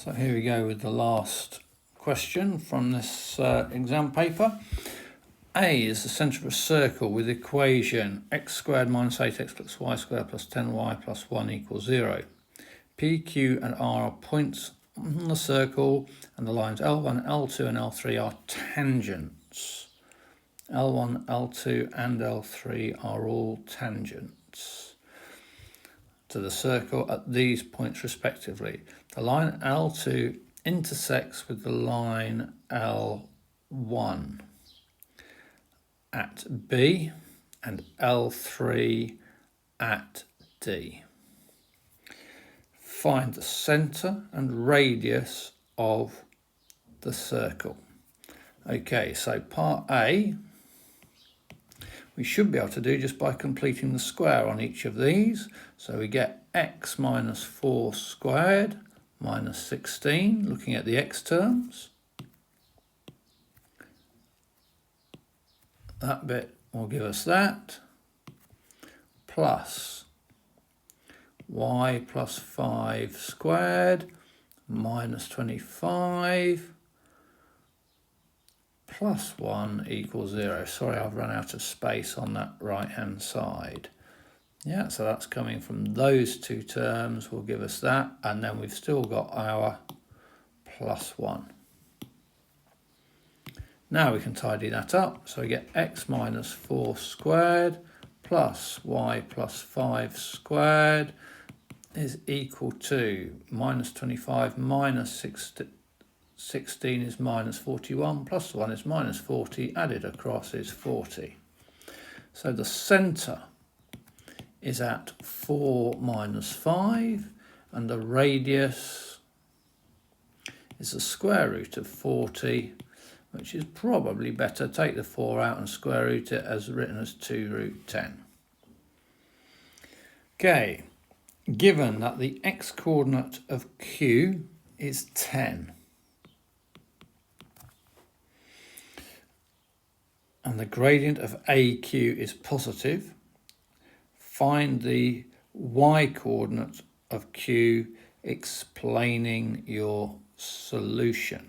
So here we go with the last question from this exam paper. A is the centre of a circle with the equation x squared minus 8x plus y squared plus 10y plus 1 equals 0. P, Q and R are points on the circle and the lines L1, L2 and L3 are tangents. L1, L2 and L3 are all tangents to the circle at these points respectively. The line L2 intersects with the line L1 at B and L3 at D. Find the centre and radius of the circle. Okay, so part A we should be able to do just by completing the square on each of these. So we get x minus 4 squared minus 16, looking at the x terms. That bit will give us that, plus y plus 5 squared minus 25 plus 1 equals 0. Sorry, I've run out of space on that right hand side. Yeah, so that's coming from those two terms will give us that, and then we've still got our plus 1. Now we can tidy that up. So we get x minus 4 squared plus y plus 5 squared is equal to minus 25 minus 16 is minus 41, plus 1 is minus 40, added across is 40. So the centre is at 4 minus 5, and the radius is the square root of 40, which is probably better. Take the 4 out and square root it as written as 2 root 10. Okay, given that the x-coordinate of Q is 10, and the gradient of AQ is positive, find the y-coordinate of Q explaining your solution.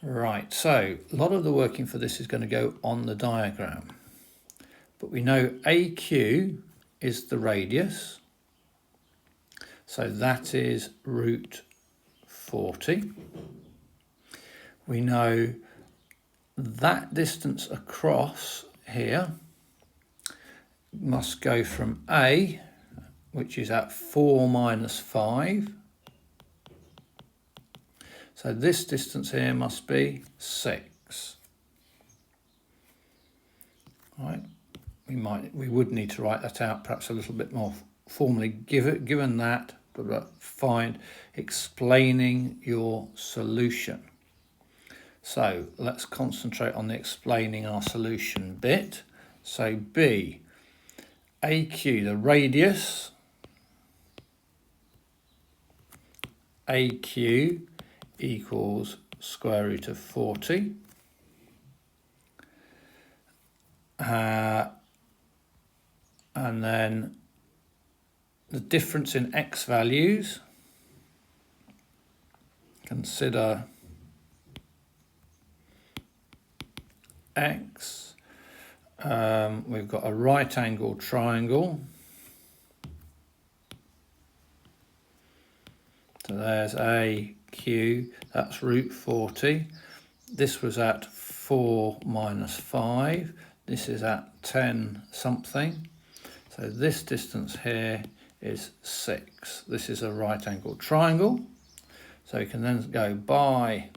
Right, so a lot of the working for this is going to go on the diagram. But we know AQ is the radius, so that is root 40. We know that distance across here must go from A, which is at 4 minus 5. So this distance here must be 6. Right. We would need to write that out perhaps a little bit more formally given that, but find explaining your solution. So let's concentrate on the explaining our solution bit. So B, AQ, the radius, AQ equals square root of 40. And then the difference in x values, consider x. We've got a right angled triangle. So there's AQ, that's root 40. This was at 4 minus 5. This is at 10 something. So this distance here is 6. This is a right angled triangle. So you can then go by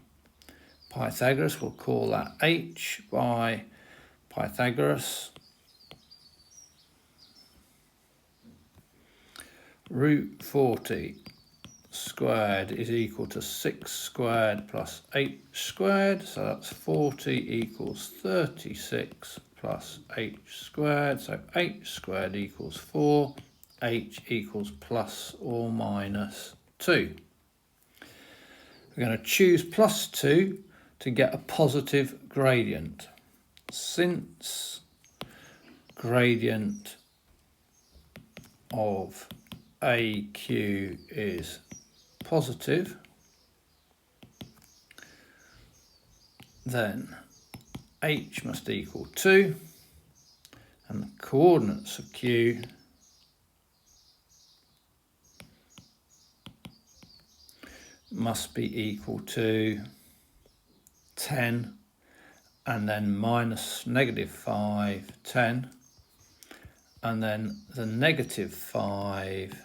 Pythagoras, we'll call that h by Pythagoras. Root 40 squared is equal to 6 squared plus 8 squared. So that's 40 equals 36 plus h squared. So h squared equals 4. H equals plus or minus 2. We're going to choose plus 2 to get a positive gradient. Since gradient of AQ is positive, then H must equal 2, and the coordinates of Q must be equal to 10, and then minus negative 5, 10, and then the negative 5,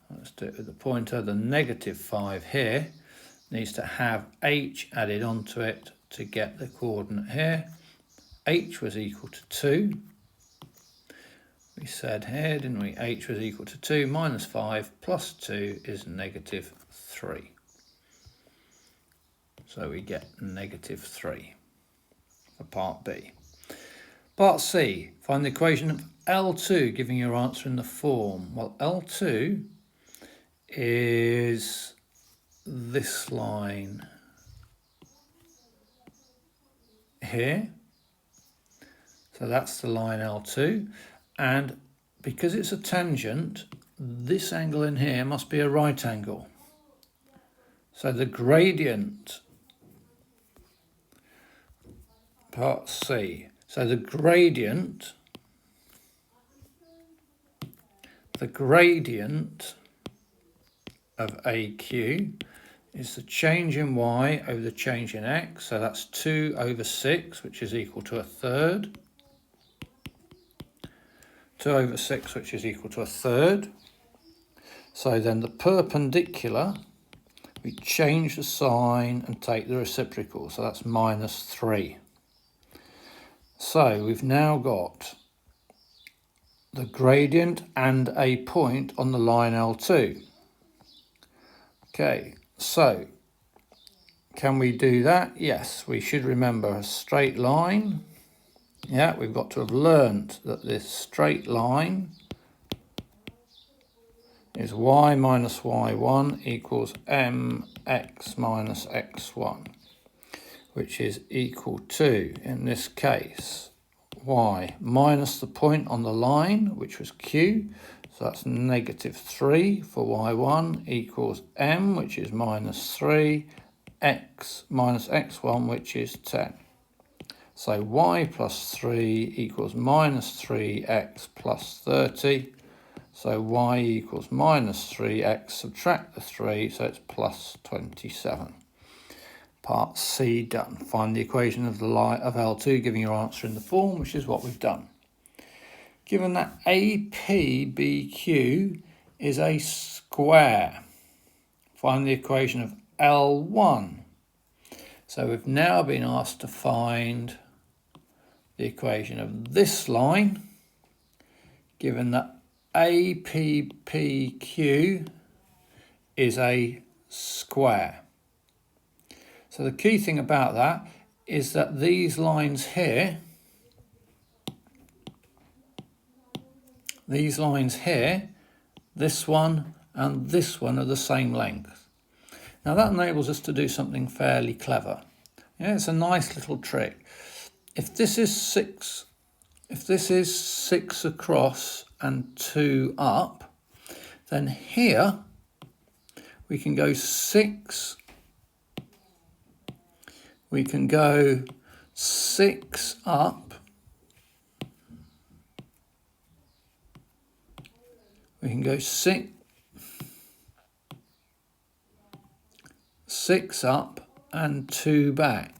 let's do it with the pointer, the negative 5 here needs to have H added onto it to get the coordinate here. H was equal to 2. We said here, didn't we? H was equal to 2 minus 5 plus 2 is negative 3. So we get negative 3 for part B. Part C, find the equation of L2, giving your answer in the form. Well, L2 is this line here. So that's the line L2. And because it's a tangent, this angle in here must be a right angle. So the gradient, part C, so the gradient of AQ is the change in y over the change in x, so that's 2 over 6, which is equal to a third. 2 over 6, which is equal to a third. So then the perpendicular, we change the sign and take the reciprocal, so that's minus 3. So we've now got the gradient and a point on the line L2. Okay, so can we do that? Yes, we should remember a straight line. Yeah, we've got to have learnt that this straight line is y minus y1 equals mx minus x1, which is equal to, in this case, y minus the point on the line, which was q, so that's negative 3 for y1 equals m, which is minus 3, x minus x1, which is 10. So y plus 3 equals minus 3x plus 30. So y equals minus 3x, subtract the 3, so it's plus 27. Part C done. Find the equation of the line of L2, giving your answer in the form, which is what we've done. Given that APBQ is a square, find the equation of L1. So we've now been asked to find the equation of this line, given that APPQ is a square. So the key thing about that is that these lines here, this one and this one are the same length. Now that enables us to do something fairly clever. Yeah, it's a nice little trick. If this is 6 across and 2 up, then here we can go 6 up, we can go 6 up and 2 back.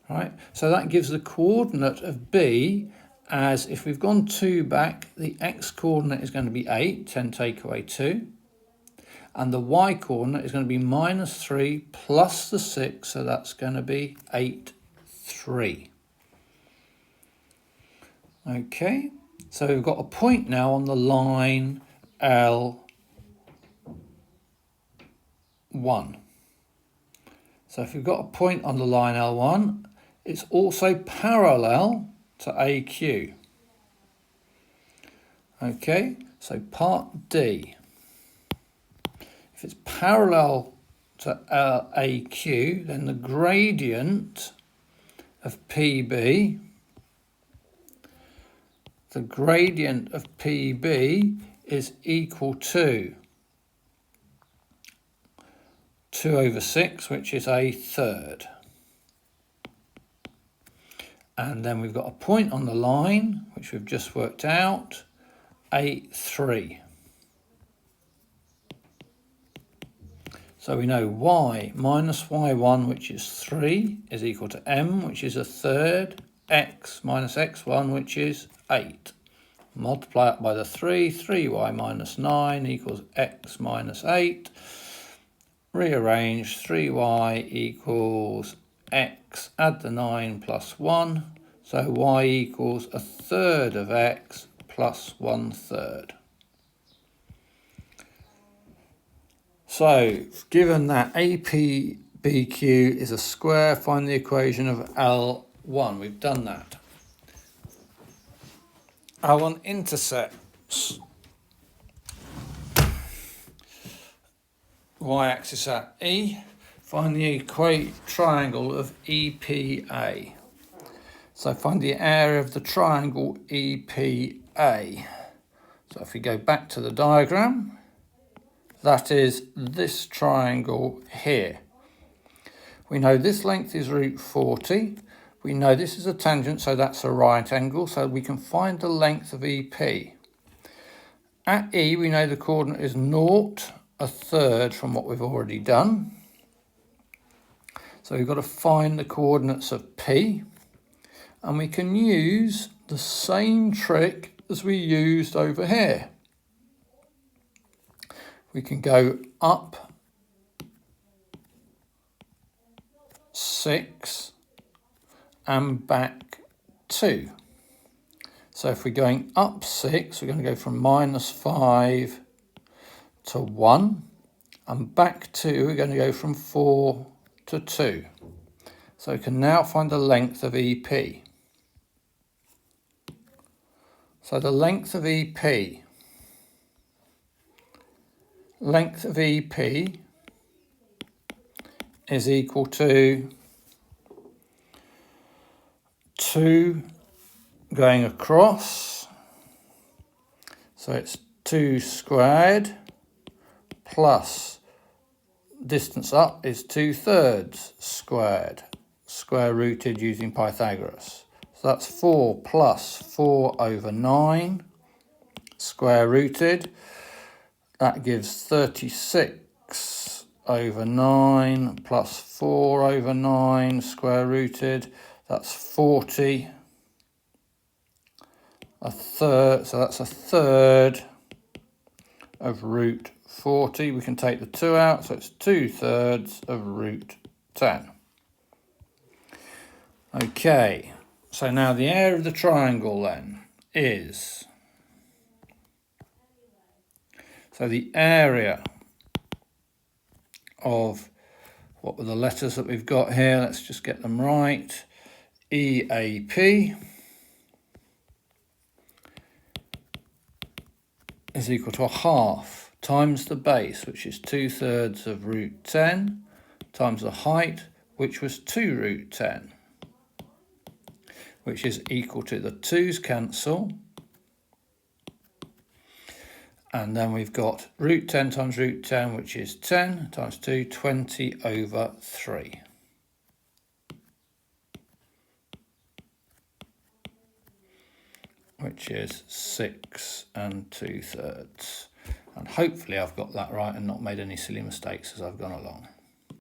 Right, so that gives the coordinate of B as, if we've gone 2 back, the x coordinate is going to be 8, 10 take away 2. And the y coordinate is going to be minus 3 plus the 6, so that's going to be 8, 3. Okay, so we've got a point now on the line L1. So if we've got a point on the line L1, it's also parallel to AQ. Okay, so part D. If it's parallel to AQ, then the gradient of PB, is equal to 2 over 6, which is a third. And then we've got a point on the line, which we've just worked out, a 3. So we know y minus y1, which is 3, is equal to m, which is a third, x minus x1, which is 8. Multiply it by the 3, 3y minus 9 equals x minus 8. Rearrange, 3y equals x, add the 9 plus 1. So y equals a third of x plus 1/3. So, given that APBQ is a square, find the equation of L1. We've done that. L1 intercepts y-axis at E. Find the triangle of EPA. So find the area of the triangle EPA. So if we go back to the diagram, that is this triangle here. We know this length is root 40. We know this is a tangent, so that's a right angle, so we can find the length of EP. At E, we know the coordinate is 0, a third from what we've already done. So we've got to find the coordinates of P, and we can use the same trick as we used over here. We can go up 6 and back 2. So if we're going up 6, we're going to go from -5 to 1, and back 2, we're going to go from 4 to 2. So we can now find the length of EP. So the length of EP is equal to 2 going across, so it's 2 squared plus distance up is 2/3 squared, square rooted using Pythagoras. So that's 4 plus 4 over 9 square rooted. That gives 36 over 9 plus 4 over 9 square rooted. That's 40. A third, so that's a third of root 40. We can take the 2 out, so it's 2/3 of root 10. Okay, so now the area of the triangle then is, so the area of, what were the letters that we've got here? Let's just get them right. EAP is equal to a half times the base, which is 2/3 of root 10, times the height, which was 2 root 10, which is equal to, the 2's cancel, and then we've got root 10 times root 10, which is 10 times 2, 20 over 3. Which is 6 2/3. And hopefully I've got that right and not made any silly mistakes as I've gone along.